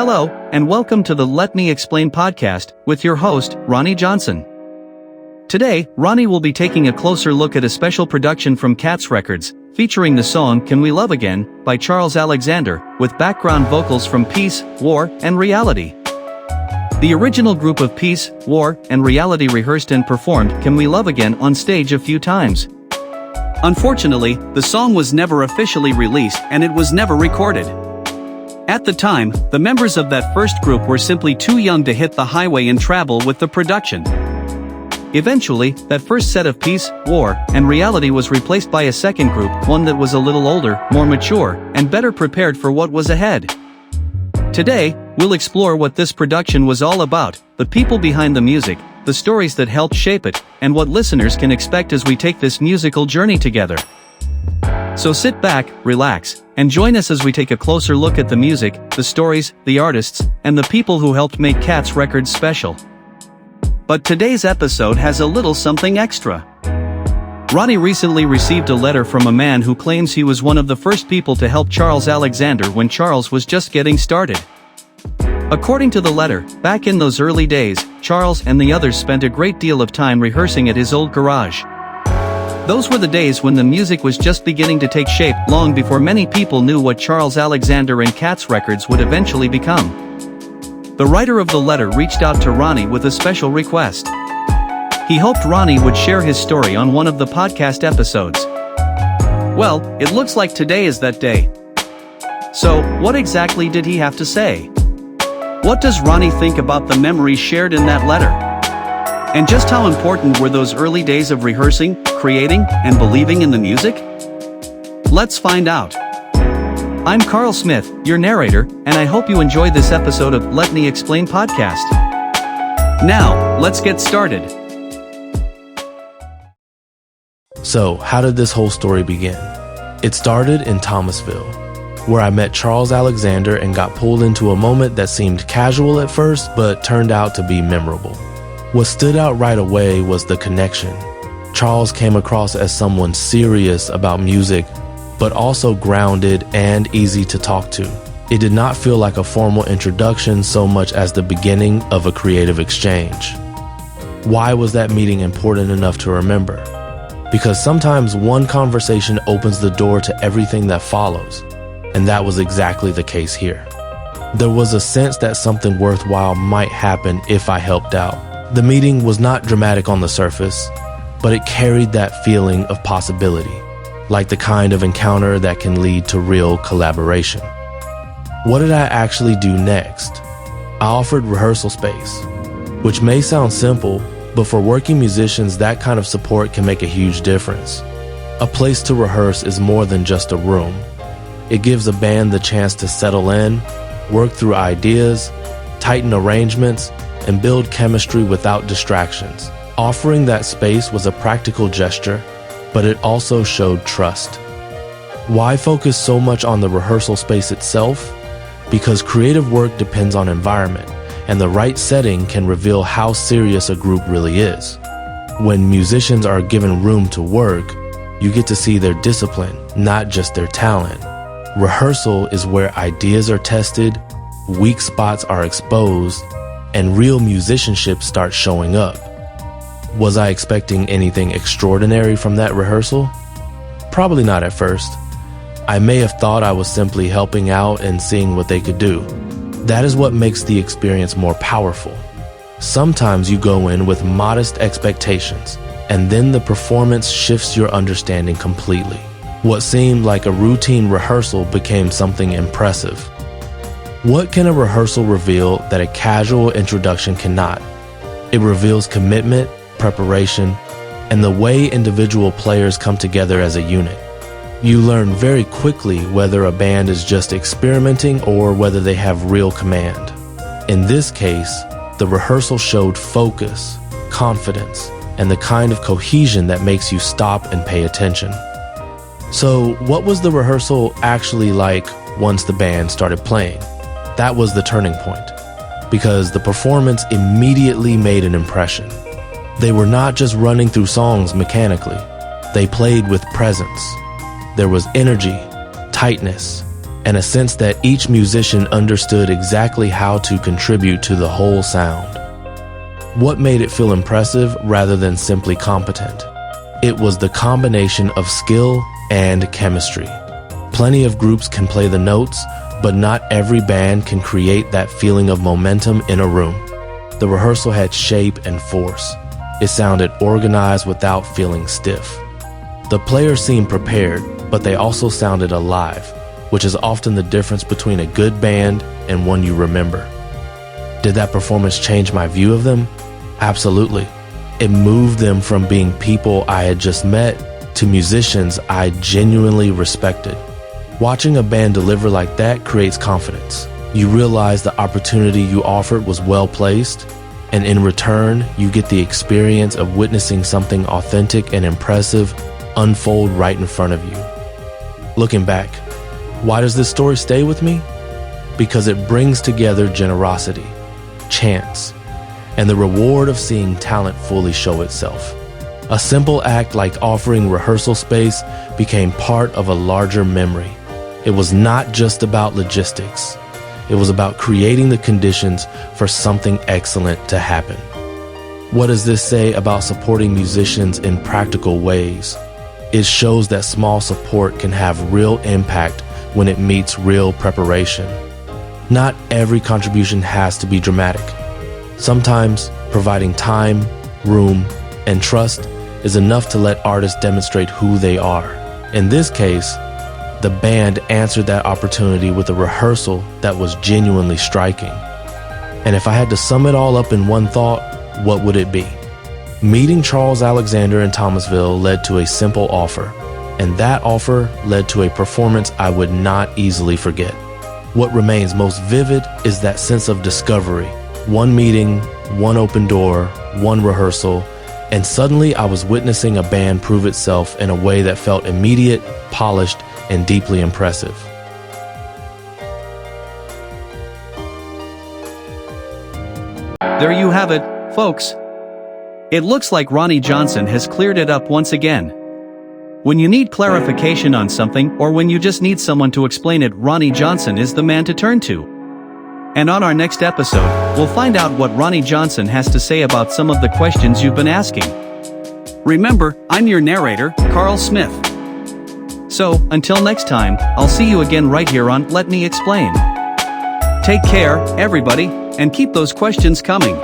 Hello, and welcome to the Let Me Explain podcast with your host, Ronnie Johnson. Today, Ronnie will be taking a closer look at a special production from Cats Records, featuring the song Can We Love Again by Charles Alexander, with background vocals from Peace, War, and Reality. The original group of Peace, War, and Reality rehearsed and performed Can We Love Again on stage a few times. Unfortunately, the song was never officially released and it was never recorded. At the time, the members of that first group were simply too young to hit the highway and travel with the production. Eventually, that first set of Peace, War, and Reality was replaced by a second group, one that was a little older, more mature, and better prepared for what was ahead. Today, we'll explore what this production was all about, the people behind the music, the stories that helped shape it, and what listeners can expect as we take this musical journey together. So sit back, relax, and join us as we take a closer look at the music, the stories, the artists, and the people who helped make Cats Records special. But today's episode has a little something extra. Ronnie recently received a letter from a man who claims he was one of the first people to help Charles Alexander when Charles was just getting started. According to the letter, back in those early days, Charles and the others spent a great deal of time rehearsing at his old garage. Those were the days when the music was just beginning to take shape, long before many people knew what Charles Alexander and Cats Records would eventually become. The writer of the letter reached out to Ronnie with a special request. He hoped Ronnie would share his story on one of the podcast episodes. Well, it looks like today is that day. So, what exactly did he have to say? What does Ronnie think about the memories shared in that letter? And just how important were those early days of rehearsing, creating, and believing in the music? Let's find out. I'm Carl Smith, your narrator, and I hope you enjoy this episode of Let Me Explain podcast. Now, let's get started. So, how did this whole story begin? It started in Thomasville, where I met Charles Alexander and got pulled into a moment that seemed casual at first, but turned out to be memorable. What stood out right away was the connection. Charles came across as someone serious about music, but also grounded and easy to talk to. It did not feel like a formal introduction so much as the beginning of a creative exchange. Why was that meeting important enough to remember? Because sometimes one conversation opens the door to everything that follows, and that was exactly the case here. There was a sense that something worthwhile might happen if I helped out. The meeting was not dramatic on the surface, but it carried that feeling of possibility, like the kind of encounter that can lead to real collaboration. What did I actually do next? I offered rehearsal space, which may sound simple, but for working musicians, that kind of support can make a huge difference. A place to rehearse is more than just a room. It gives a band the chance to settle in, work through ideas, tighten arrangements, and build chemistry without distractions. Offering that space was a practical gesture, but it also showed trust. Why focus so much on the rehearsal space itself? Because creative work depends on environment, and the right setting can reveal how serious a group really is. When musicians are given room to work, you get to see their discipline, not just their talent. Rehearsal is where ideas are tested, weak spots are exposed, and real musicianship starts showing up. Was I expecting anything extraordinary from that rehearsal? Probably not at first. I may have thought I was simply helping out and seeing what they could do. That is what makes the experience more powerful. Sometimes you go in with modest expectations, and then the performance shifts your understanding completely. What seemed like a routine rehearsal became something impressive. What can a rehearsal reveal that a casual introduction cannot? It reveals commitment, preparation, and the way individual players come together as a unit. You learn very quickly whether a band is just experimenting or whether they have real command. In this case, the rehearsal showed focus, confidence, and the kind of cohesion that makes you stop and pay attention. So, what was the rehearsal actually like once the band started playing? That was the turning point, because the performance immediately made an impression. They were not just running through songs mechanically. They played with presence. There was energy, tightness, and a sense that each musician understood exactly how to contribute to the whole sound. What made it feel impressive rather than simply competent? It was the combination of skill and chemistry. Plenty of groups can play the notes, but not every band can create that feeling of momentum in a room. The rehearsal had shape and force. It sounded organized without feeling stiff. The players seemed prepared, but they also sounded alive, which is often the difference between a good band and one you remember. Did that performance change my view of them? Absolutely. It moved them from being people I had just met to musicians I genuinely respected. Watching a band deliver like that creates confidence. You realize the opportunity you offered was well placed, and in return, you get the experience of witnessing something authentic and impressive unfold right in front of you. Looking back, why does this story stay with me? Because it brings together generosity, chance, and the reward of seeing talent fully show itself. A simple act like offering rehearsal space became part of a larger memory. It was not just about logistics. It was about creating the conditions for something excellent to happen. What does this say about supporting musicians in practical ways? It shows that small support can have real impact when it meets real preparation. Not every contribution has to be dramatic. Sometimes providing time, room, and trust is enough to let artists demonstrate who they are. In this case, the band answered that opportunity with a rehearsal that was genuinely striking. And if I had to sum it all up in one thought, what would it be? Meeting Charles Alexander in Thomasville led to a simple offer, and that offer led to a performance I would not easily forget. What remains most vivid is that sense of discovery. One meeting, one open door, one rehearsal, and suddenly I was witnessing a band prove itself in a way that felt immediate, polished, and deeply impressive. There you have it, folks. It looks like Ronnie Johnson has cleared it up once again. When you need clarification on something or when you just need someone to explain it, Ronnie Johnson is the man to turn to. And on our next episode, we'll find out what Ronnie Johnson has to say about some of the questions you've been asking. Remember, I'm your narrator, Carl Smith. So, until next time, I'll see you again right here on Let Me Explain. Take care, everybody, and keep those questions coming.